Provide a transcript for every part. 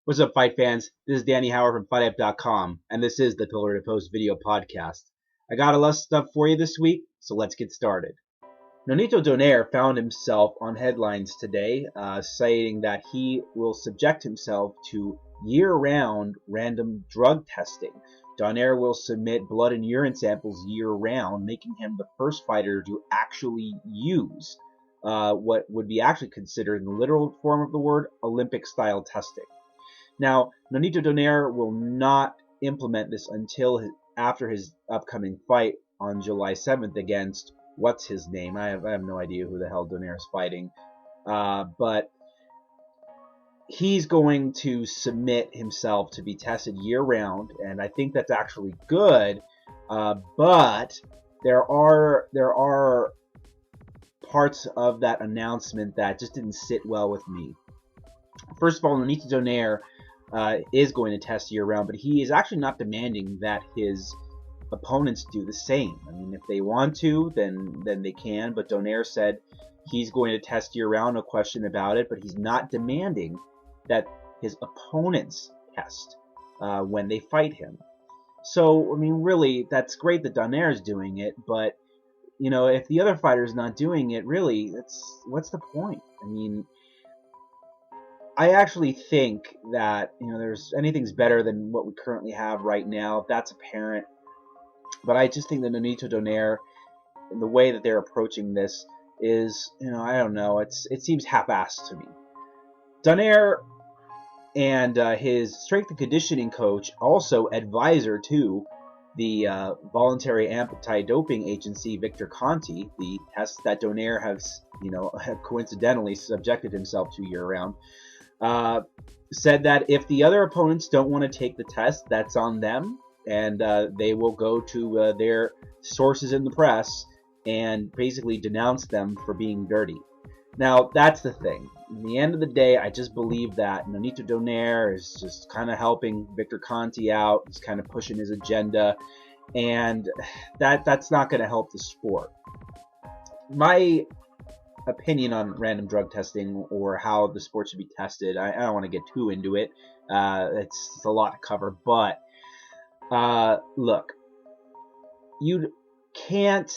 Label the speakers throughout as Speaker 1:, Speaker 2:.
Speaker 1: What's up, fight fans? This is Danny Howard from FightUp.com, and this is the Pillar to Post video podcast. I got a lot of stuff for you this week, so let's get started. Nonito Donaire found himself on headlines today, citing that he will subject himself to year-round random drug testing. Donaire will submit blood and urine samples year-round, making him the first fighter to actually use what would be actually considered, in the literal form of the word, Olympic-style testing. Now, Nonito Donaire will not implement this until after his upcoming fight on July 7th against, what's his name? I have no idea who the hell Donaire is fighting. But he's going to submit himself to be tested year-round, and I think that's actually good. But there are parts of that announcement that just didn't sit well with me. First of all, Nonito Donaire is going to test year-round, but he is actually not demanding that his opponents do the same. I mean, if they want to, then they can, but Donaire said he's going to test year-round, no question about it, but he's not demanding that his opponents test when they fight him. So, I mean, really, that's great that Donaire is doing it, but, you know, if the other fighter's not doing it, really, what's the point? I mean, I actually think that, you know, anything's better than what we currently have right now. That's apparent. But I just think that Nonito Donaire, and the way that they're approaching this is, you know, I don't know. It seems half-assed to me. Donaire and his strength and conditioning coach, also advisor to the voluntary anti-doping agency, Victor Conti, the test that Donaire has, you know, coincidentally subjected himself to year-round, said that if the other opponents don't want to take the test, that's on them, and they will go to their sources in the press and basically denounce them for being dirty. Now, that's the thing. In the end of the day, I just believe that Nonito Donaire is just kind of helping Victor Conti out. He's kind of pushing his agenda, and that's not going to help the sport. My opinion on random drug testing or how the sport should be tested, I don't want to get too into it. It's a lot to cover, but look, you can't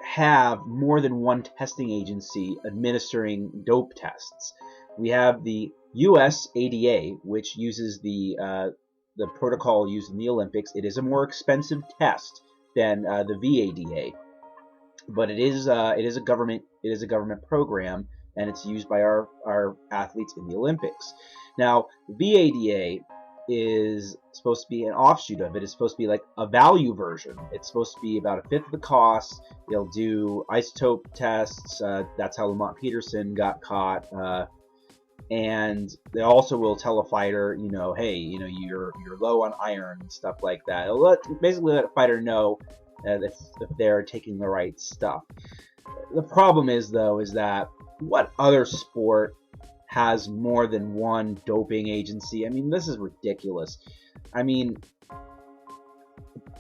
Speaker 1: have more than one testing agency administering dope tests. We have the US ADA, which uses the protocol used in the Olympics. It is a more expensive test than the VADA, but it is a government program, and it's used by our athletes in the Olympics. Now, the VADA is supposed to be an offshoot of it. It's supposed to be like a value version. It's supposed to be about a fifth of the cost. They'll do isotope tests. That's how Lamont Peterson got caught. And they also will tell a fighter, you know, hey, you know, you're low on iron and stuff like that. It'll basically let a fighter know if they're taking the right stuff. The problem is, though, is that what other sport has more than one doping agency? I mean, this is ridiculous. I mean,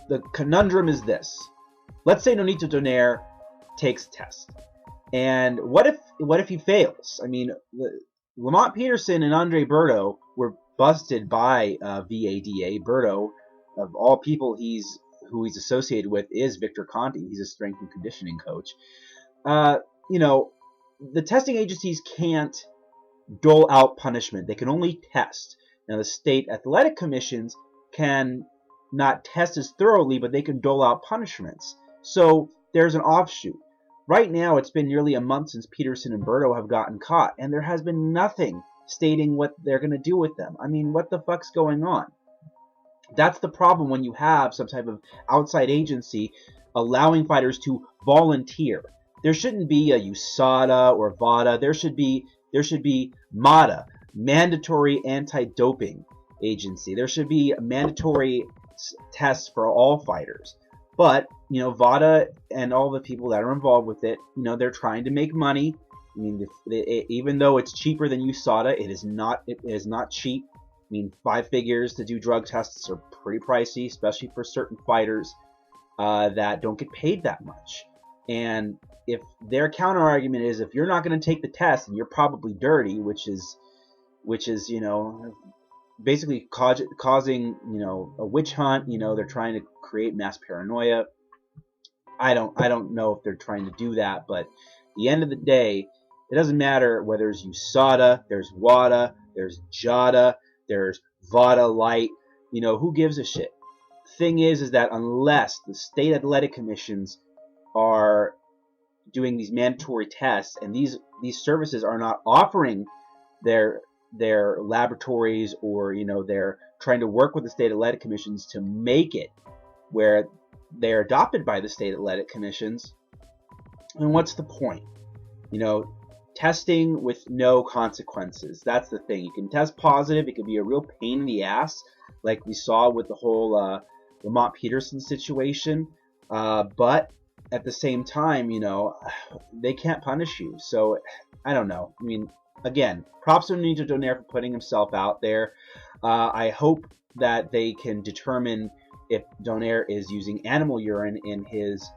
Speaker 1: the conundrum is this. Let's say Nonito Donaire takes a test, and what if he fails? I mean, Lamont Peterson and Andre Berto were busted by VADA. Berto, of all people, who he's associated with is Victor Conti. He's a strength and conditioning coach. You know, the testing agencies can't dole out punishment. They can only test. Now, the state athletic commissions can not test as thoroughly, but they can dole out punishments. So there's an offshoot. Right now, it's been nearly a month since Peterson and Berto have gotten caught, and there has been nothing stating what they're going to do with them. I mean, what the fuck's going on? That's the problem when you have some type of outside agency allowing fighters to volunteer. There shouldn't be a USADA or VADA. There should be MADA, Mandatory Anti-Doping Agency. There should be mandatory tests for all fighters. But, you know, VADA and all the people that are involved with it, you know, they're trying to make money. I mean, even though it's cheaper than USADA, it is not cheap. I mean, 5 figures to do drug tests are pretty pricey, especially for certain fighters that don't get paid that much. And if their counter argument is, if you're not going to take the test, and you're probably dirty, which is, you know, basically causing, a witch hunt. They're trying to create mass paranoia. I don't know if they're trying to do that, but at the end of the day, it doesn't matter whether it's USADA, there's WADA, there's JADA, there's VADA Light. Who gives a shit? Thing is that unless the state athletic commissions are doing these mandatory tests, and these services are not offering their laboratories, or they're trying to work with the state athletic commissions to make it where they're adopted by the state athletic commissions, then what's the point? Testing with no consequences. That's the thing. You can test positive. It can be a real pain in the ass, like we saw with the whole Lamont Peterson situation. But at the same time, they can't punish you. So I don't know. Again, props to Nonito Donaire for putting himself out there. I hope that they can determine if Donaire is using animal urine in his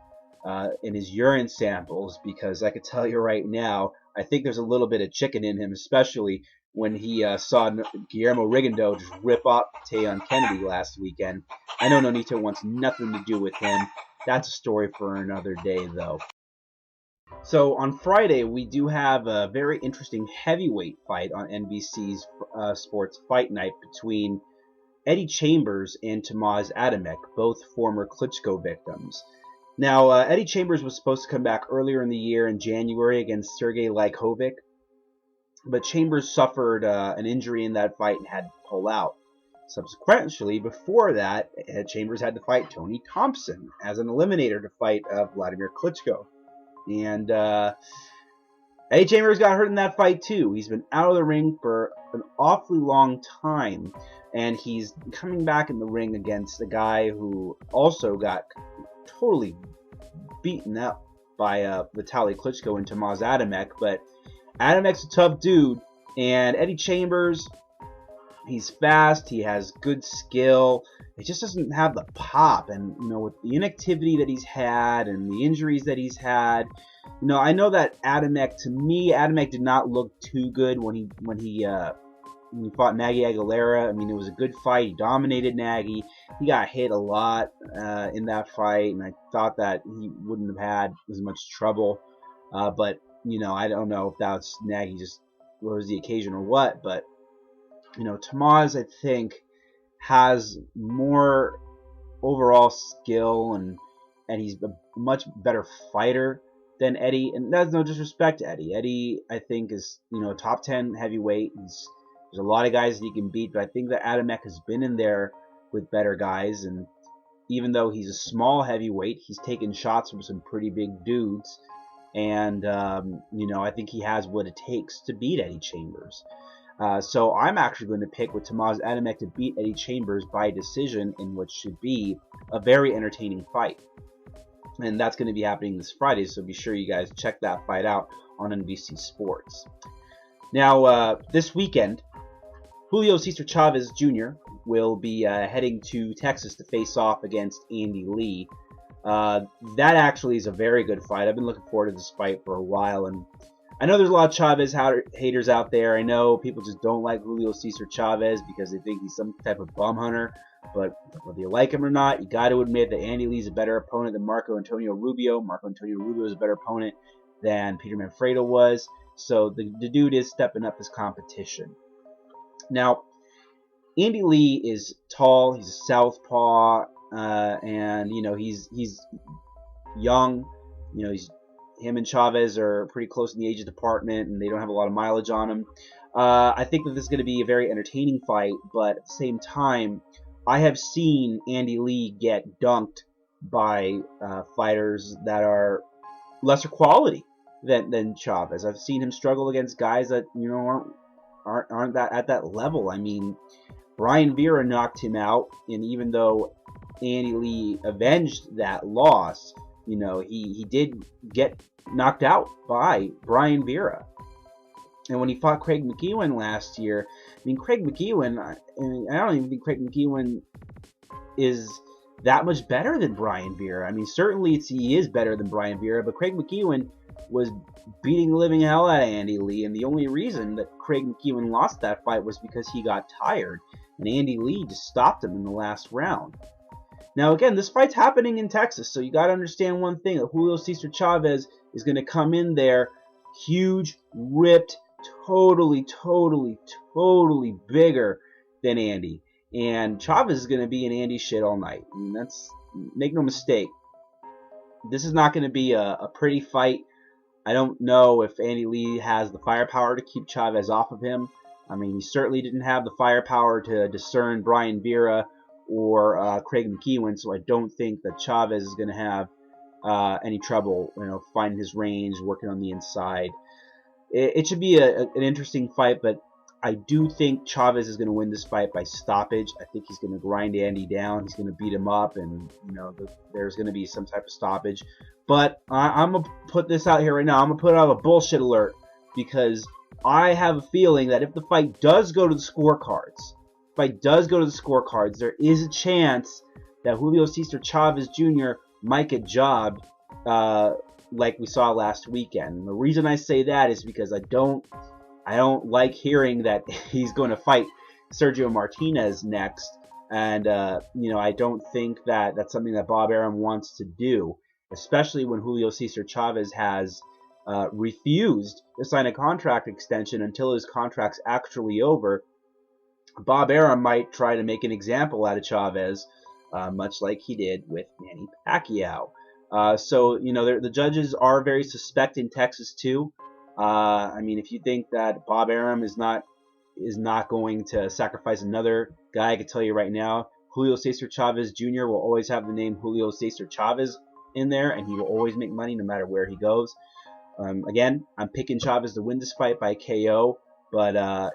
Speaker 1: urine samples, because I could tell you right now, I think there's a little bit of chicken in him, especially when he saw Guillermo Rigondeaux just rip off Tayon Kennedy last weekend. I know Nonito wants nothing to do with him. That's a story for another day, though. So on Friday, we do have a very interesting heavyweight fight on NBC's Sports Fight Night between Eddie Chambers and Tomasz Adamek, both former Klitschko victims. Now, Eddie Chambers was supposed to come back earlier in the year in January against Sergey Lykovic, but Chambers suffered an injury in that fight and had to pull out. Subsequently, before that, Chambers had to fight Tony Thompson as an eliminator to fight Vladimir Klitschko. And Eddie Chambers got hurt in that fight too. He's been out of the ring for an awfully long time, and he's coming back in the ring against a guy who also got totally beaten up by Vitaly Klitschko and Tomasz Adamek. But Adamek's a tough dude, and Eddie Chambers, he's fast, he has good skill. It just doesn't have the pop, and with the inactivity that he's had and the injuries that he's had, I know that Adamek did not look too good when he fought Nagy Aguilera. It was a good fight. He dominated Nagy. He got hit a lot in that fight, and I thought that he wouldn't have had as much trouble. But I don't know if that's Nagy just was the occasion or what. But Tomasz, I think, has more overall skill, and he's a much better fighter than Eddie. And that's no disrespect to Eddie. Eddie, I think, is a top 10 heavyweight. There's a lot of guys that he can beat, but I think that Adamek has been in there with better guys, and even though he's a small heavyweight, he's taken shots from some pretty big dudes, and I think he has what it takes to beat Eddie Chambers. So I'm actually going to pick with Tomasz Adamek to beat Eddie Chambers by decision in what should be a very entertaining fight. And that's going to be happening this Friday, so be sure you guys check that fight out on NBC Sports. Now, this weekend, Julio Cesar Chavez Jr. will be heading to Texas to face off against Andy Lee. That actually is a very good fight. I've been looking forward to this fight for a while, and I know there's a lot of Chavez haters out there. I know people just don't like Julio Cesar Chavez because they think he's some type of bum hunter. But whether you like him or not, you got to admit that Andy Lee's a better opponent than Marco Antonio Rubio. Marco Antonio Rubio is a better opponent than Peter Manfredo was. So the dude is stepping up his competition. Now, Andy Lee is tall. He's a southpaw, and he's young. Him and Chavez are pretty close in the age department, and they don't have a lot of mileage on him. I think that this is going to be a very entertaining fight, but at the same time, I have seen Andy Lee get dunked by fighters that are lesser quality than Chavez. I've seen him struggle against guys that aren't that at that level. Brian Vera knocked him out, and even though Andy Lee avenged that loss, he did get knocked out by Brian Vera. And when he fought Craig McEwen last year, Craig McEwen, I don't even think Craig McEwen is that much better than Brian Vera. I mean, certainly he is better than Brian Vera, but Craig McEwen was beating the living hell out of Andy Lee, and the only reason that Craig McEwen lost that fight was because he got tired, and Andy Lee just stopped him in the last round. Now, again, this fight's happening in Texas, so you got to understand one thing, that Julio Cesar Chavez is going to come in there huge, ripped, totally bigger than Andy. And Chavez is going to be in Andy's shit all night. I mean, make no mistake. This is not going to be a pretty fight. I don't know if Andy Lee has the firepower to keep Chavez off of him. I mean, he certainly didn't have the firepower to discern Brian Vera or Craig McEwen, so I don't think that Chavez is going to have any trouble, finding his range, working on the inside. It should be an interesting fight, but I do think Chavez is going to win this fight by stoppage. I think he's going to grind Andy down. He's going to beat him up, and there's going to be some type of stoppage. But I'm going to put this out here right now. I'm going to put out a bullshit alert, because I have a feeling that if the fight does go to the scorecards, there is a chance that Julio Cesar Chavez Jr. might get jobbed like we saw last weekend. And the reason I say that is because I don't like hearing that he's going to fight Sergio Martinez next, and I don't think that that's something that Bob Arum wants to do, especially when Julio Cesar Chavez has refused to sign a contract extension until his contract's actually over. Bob Arum might try to make an example out of Chavez, much like he did with Manny Pacquiao. So the judges are very suspect in Texas too. I mean, if you think that Bob Arum is not going to sacrifice another guy, I can tell you right now, Julio Cesar Chavez Jr. will always have the name Julio Cesar Chavez in there, and he will always make money no matter where he goes. Again, I'm picking Chavez to win this fight by KO, but I'm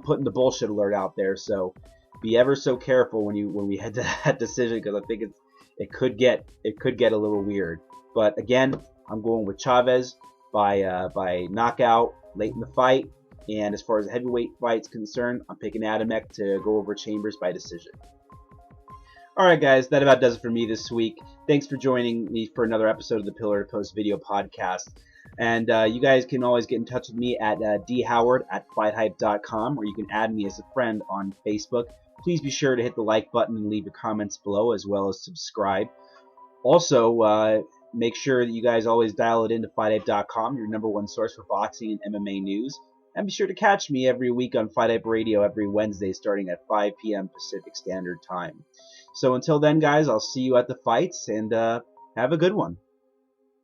Speaker 1: putting the bullshit alert out there. So be ever so careful when we head to that decision, because I think it could get a little weird. But again, I'm going with Chavez by knockout late in the fight. And as far as the heavyweight fight's concerned, I'm picking Adamek to go over Chambers by decision. Alright guys, that about does it for me this week. Thanks for joining me for another episode of the Pillar to Post video podcast. And you guys can always get in touch with me at dhoward@fighthype.com, or you can add me as a friend on Facebook. Please be sure to hit the like button and leave your comments below, as well as subscribe. Also, make sure that you guys always dial it into fighthype.com, your #1 source for boxing and MMA news. And be sure to catch me every week on Fight Hype Radio every Wednesday starting at 5 p.m. Pacific Standard Time. So until then, guys, I'll see you at the fights, and have a good one.